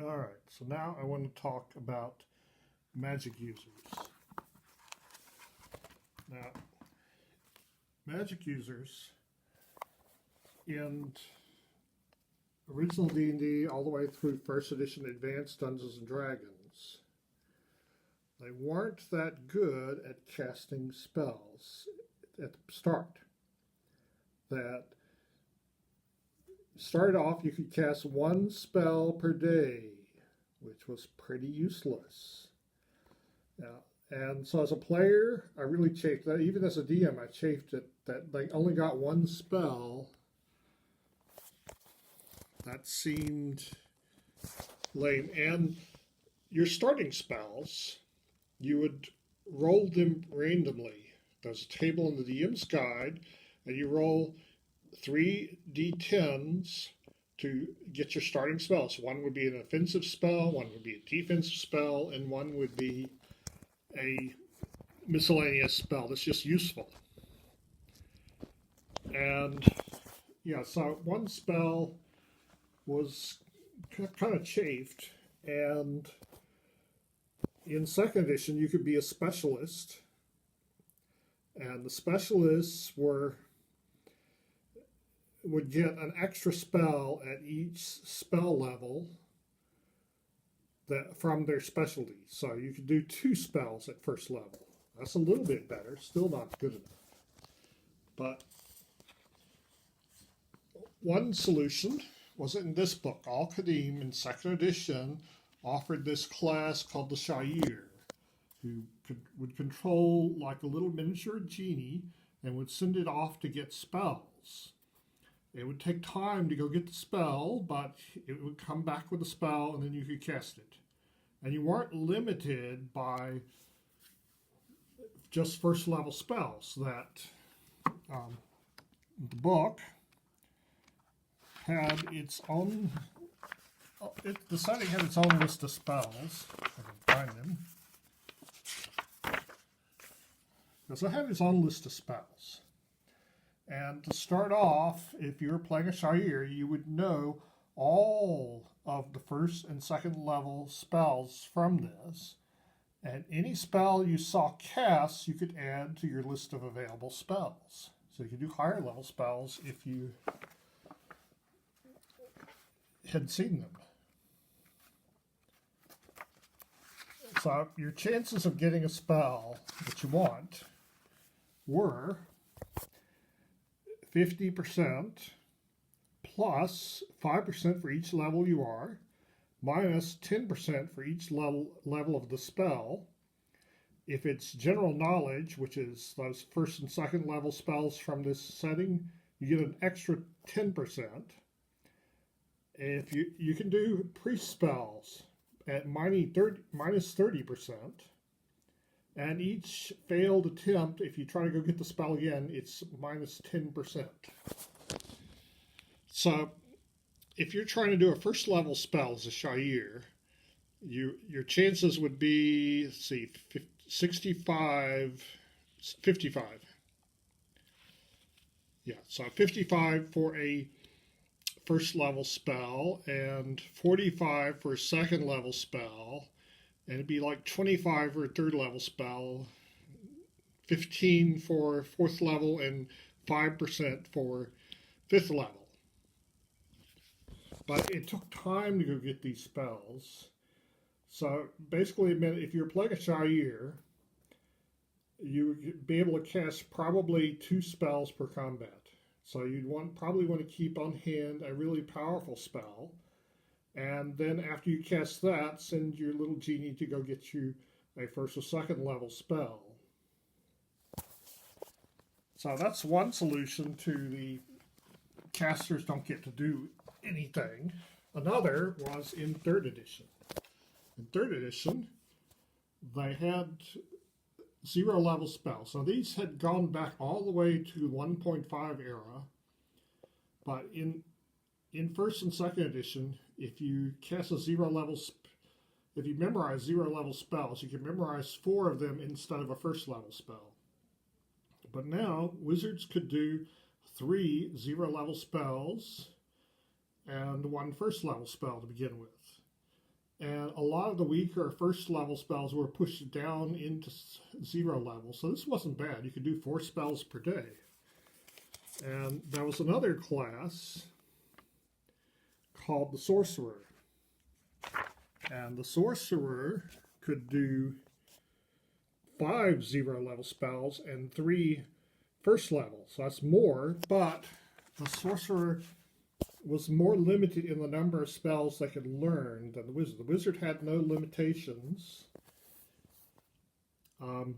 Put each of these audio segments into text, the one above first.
All right, so now I want to talk about magic users. Now, magic users in original D&D all the way through first edition Advanced Dungeons and Dragons, they weren't that good at casting spells at the start. That started off, you could cast one spell per day, which was pretty useless. And so as a player, I really chafed that. Even as a DM, I chafed it that they only got one spell. That seemed lame. And your starting spells, you would roll them randomly. There's a table in the DM's guide, and you roll 3d10s to get your starting spells. One would be an offensive spell, one would be a defensive spell, and one would be a miscellaneous spell that's just useful. And yeah, so one spell was kind of chafed, and in second edition you could be a specialist, and the specialists would get an extra spell at each spell level from their specialty. So you could do 2 spells at first level. That's a little bit better, still not good enough. But one solution was in this book. Al-Qadim in second edition offered this class called the Sha'ir, who would control like a little miniature genie and would send it off to get spells. It would take time to go get the spell, but it would come back with a spell and then you could cast it. And you weren't limited by just first level spells. That the book had its own, the setting had its own list of spells. I can find them. So it had its own list of spells. And to start off, if you were playing a Sha'ir, you would know all of the first and second level spells from this. And any spell you saw cast, you could add to your list of available spells. So you could do higher level spells if you had seen them. So your chances of getting a spell that you want were 50% plus 5% for each level you are, minus 10% for each level of the spell. If it's general knowledge, which is those first and second level spells from this setting, you get an extra 10%. If you can do priest spells at minus 30%. And each failed attempt, if you try to go get the spell again, it's minus 10%. So if you're trying to do a first level spell as a Sha'ir, your chances would be, let's see, 55. Yeah, so 55 for a first level spell and 45 for a second level spell. And it'd be like 25 for a third level spell, 15 for fourth level, and 5% for fifth level. But it took time to go get these spells. So basically it meant if you're playing a Sha'ir, you would be able to cast probably 2 spells per combat. So you'd probably want to keep on hand a really powerful spell. And then after you cast that, send your little genie to go get you a first or second level spell. So that's one solution to the casters don't get to do anything. Another was in third edition. In third edition, they had 0 level spells. So these had gone back all the way to 1.5 era. But in first and second edition, if you cast a 0 level, if you memorize 0 level spells, you can memorize 4 of them instead of a first level spell. But now wizards could do 3 0 level spells and 1 first level spell to begin with. And a lot of the weaker first level spells were pushed down into 0 level. So this wasn't bad. You could do 4 spells per day. And there was another class called the Sorcerer. And the Sorcerer could do 5 0 level spells and 3 first level. So that's more, but the Sorcerer was more limited in the number of spells they could learn than the Wizard. The Wizard had no limitations.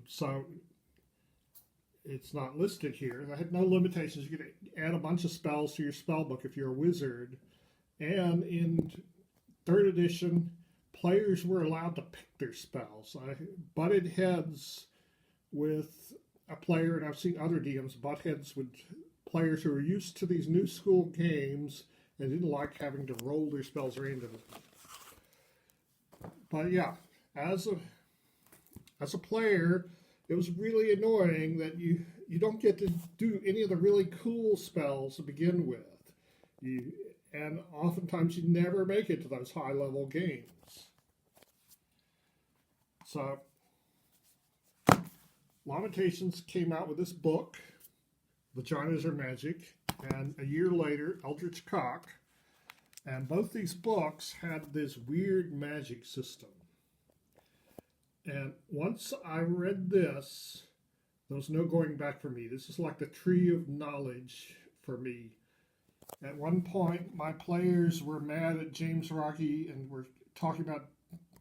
So it's not listed here. They had no limitations. You could add a bunch of spells to your spell book if you're a wizard. And in 3rd edition, players were allowed to pick their spells. I butted heads with a player, and I've seen other DMs butt heads with players who are used to these new school games and didn't like having to roll their spells randomly. But yeah, as a player, it was really annoying that you don't get to do any of the really cool spells to begin with. And oftentimes you never make it to those high-level games. So, Lamentations came out with this book, Vaginas Are Magic, and a year later, Eldritch Cock. And both these books had this weird magic system. And once I read this, there was no going back for me. This is like the tree of knowledge for me. At one point, my players were mad at James Rocky and were talking about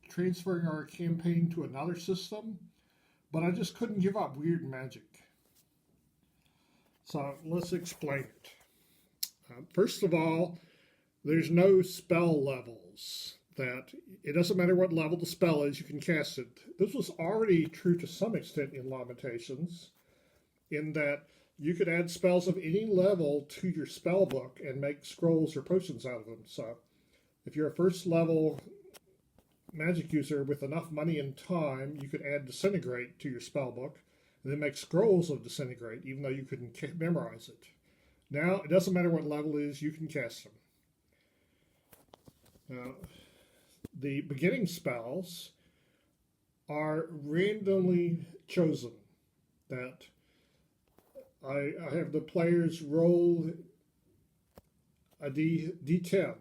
transferring our campaign to another system, but I just couldn't give up weird magic. So let's explain it. First of all, there's no spell levels. That it doesn't matter what level the spell is, you can cast it. This was already true to some extent in Lamentations, in that you could add spells of any level to your spell book and make scrolls or potions out of them. So if you're a first level magic user with enough money and time, you could add Disintegrate to your spell book and then make scrolls of Disintegrate, even though you couldn't memorize it. Now, it doesn't matter what level it is, you can cast them. Now, the beginning spells are randomly chosen. That I have the players roll a D10,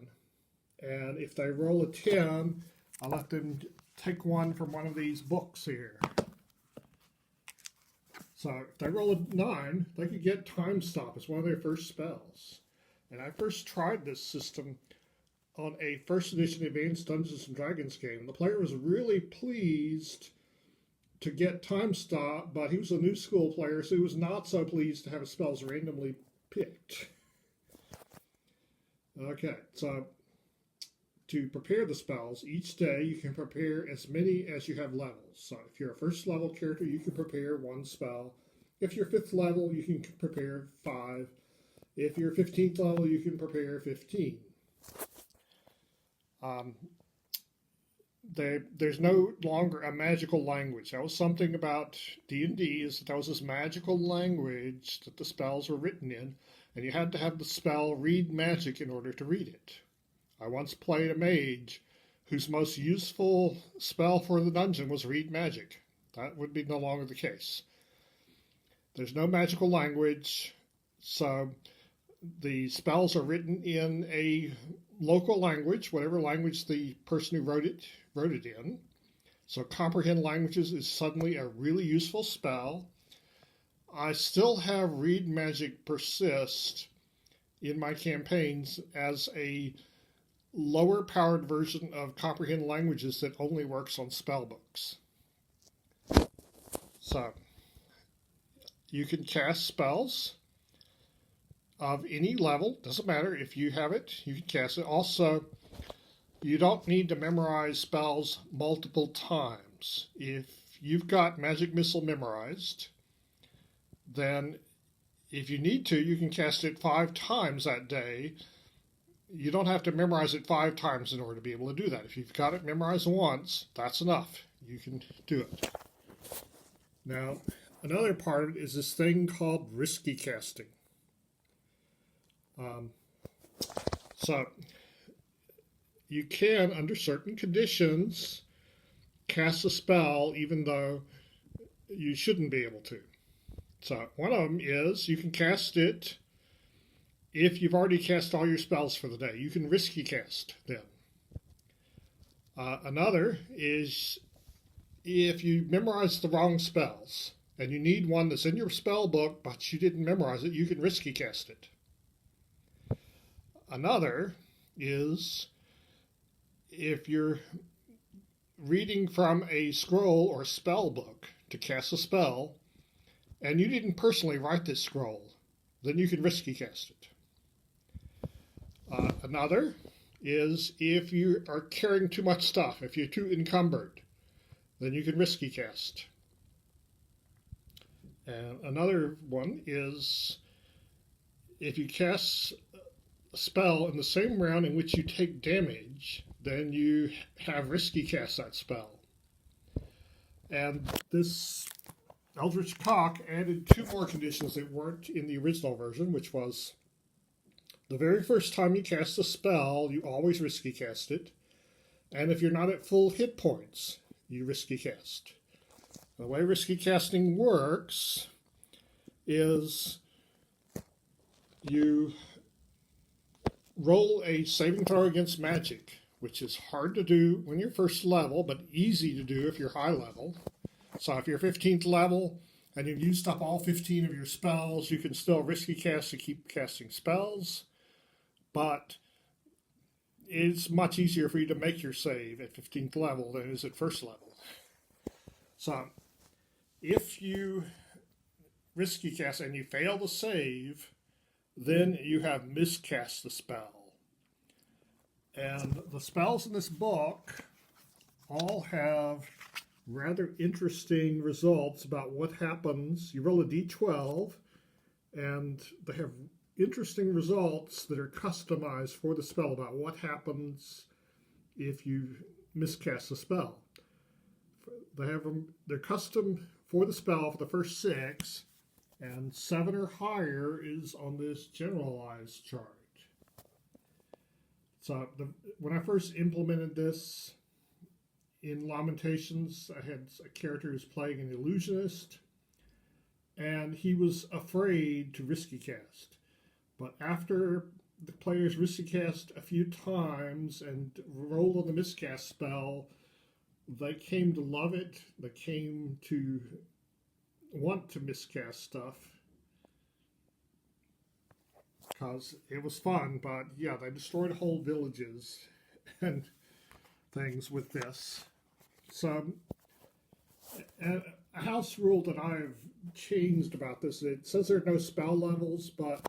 and if they roll a 10, I let them take one from one of these books here. So if they roll a 9, they could get Time Stop as one of their first spells. And I first tried this system on a 1st edition Advanced Dungeons & Dragons game. The player was really pleased to get Time Stop, but he was a new school player, so he was not so pleased to have his spells randomly picked. Okay, so to prepare the spells, each day you can prepare as many as you have levels. So if you're a 1st level character, you can prepare 1 spell. If you're 5th level, you can prepare 5. If you're 15th level, you can prepare 15. There's no longer a magical language. That was something about D&D, is that there was this magical language that the spells were written in, and you had to have the spell read magic in order to read it. I once played a mage whose most useful spell for the dungeon was read magic. That would be no longer the case. There's no magical language, so the spells are written in a local language, whatever language the person who wrote it in. So comprehend languages is suddenly a really useful spell. I still have read magic persist in my campaigns as a lower powered version of comprehend languages that only works on spell books. So you can cast spells of any level. Doesn't matter. If you have it, you can cast it. Also, you don't need to memorize spells multiple times. If you've got Magic Missile memorized, then if you need to, you can cast it 5 times that day. You don't have to memorize it 5 times in order to be able to do that. If you've got it memorized once, that's enough. You can do it. Now, another part is this thing called risky casting. So, you can, under certain conditions, cast a spell even though you shouldn't be able to. So one of them is you can cast it if you've already cast all your spells for the day. You can risky cast them. Another is if you memorize the wrong spells and you need one that's in your spell book but you didn't memorize it, you can risky cast it. Another is if you're reading from a scroll or spell book to cast a spell and you didn't personally write this scroll, then you can risky cast it. Another is if you are carrying too much stuff, if you're too encumbered, then you can risky cast. And another one is if you cast a spell in the same round in which you take damage, then you have risky cast that spell. And this Eldritch Cock added 2 more conditions that weren't in the original version, which was the very first time you cast a spell, you always risky cast it. And if you're not at full hit points, you risky cast. The way risky casting works is you roll a saving throw against magic, which is hard to do when you're first level, but easy to do if you're high level. So if you're 15th level and you've used up all 15 of your spells, you can still risky cast to keep casting spells. But it's much easier for you to make your save at 15th level than it is at first level. So if you risky cast and you fail to save, then you have miscast the spell. And the spells in this book all have rather interesting results about what happens. You roll a d12, and they have interesting results that are customized for the spell about what happens if you miscast the spell. They're custom for the spell for the first 6, and 7 or higher is on this generalized chart. So when I first implemented this in Lamentations, I had a character who was playing an illusionist, and he was afraid to risky cast. But after the players risky cast a few times and rolled on the miscast spell, they came to love it. They came to want to miscast stuff because it was fun. But yeah, they destroyed whole villages and things with this. So a house rule that I've changed about this, it says there are no spell levels, but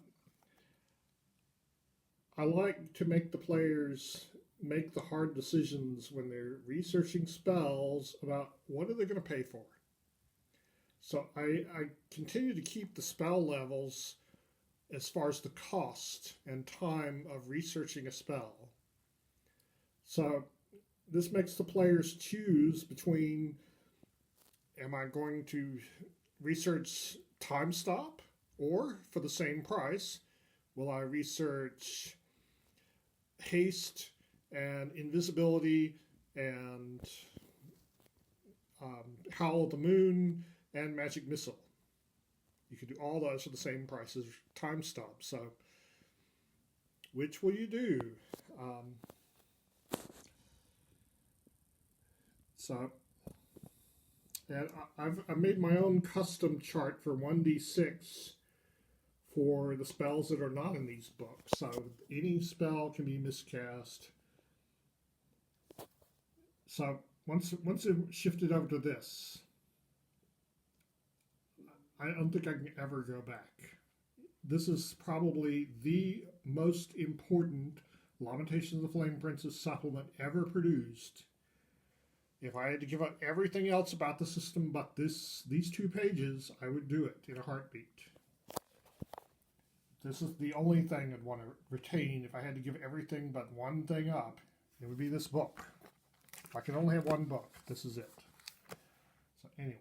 I like to make the players make the hard decisions when they're researching spells about what are they going to pay for. So I continue to keep the spell levels as far as the cost and time of researching a spell. So this makes the players choose between, am I going to research time stop, or for the same price, will I research haste and invisibility and Howl of the Moon and Magic Missile. You can do all those for the same price as time stop. So which will you do? And I've made my own custom chart for 1d6 for the spells that are not in these books. So any spell can be miscast. So once it shifted over to this, I don't think I can ever go back. This is probably the most important Lamentations of the Flame Princess supplement ever produced. If I had to give up everything else about the system but these 2 pages, I would do it in a heartbeat. This is the only thing I'd want to retain. If I had to give everything but one thing up, it would be this book. If I could only have one book, this is it. So anyway.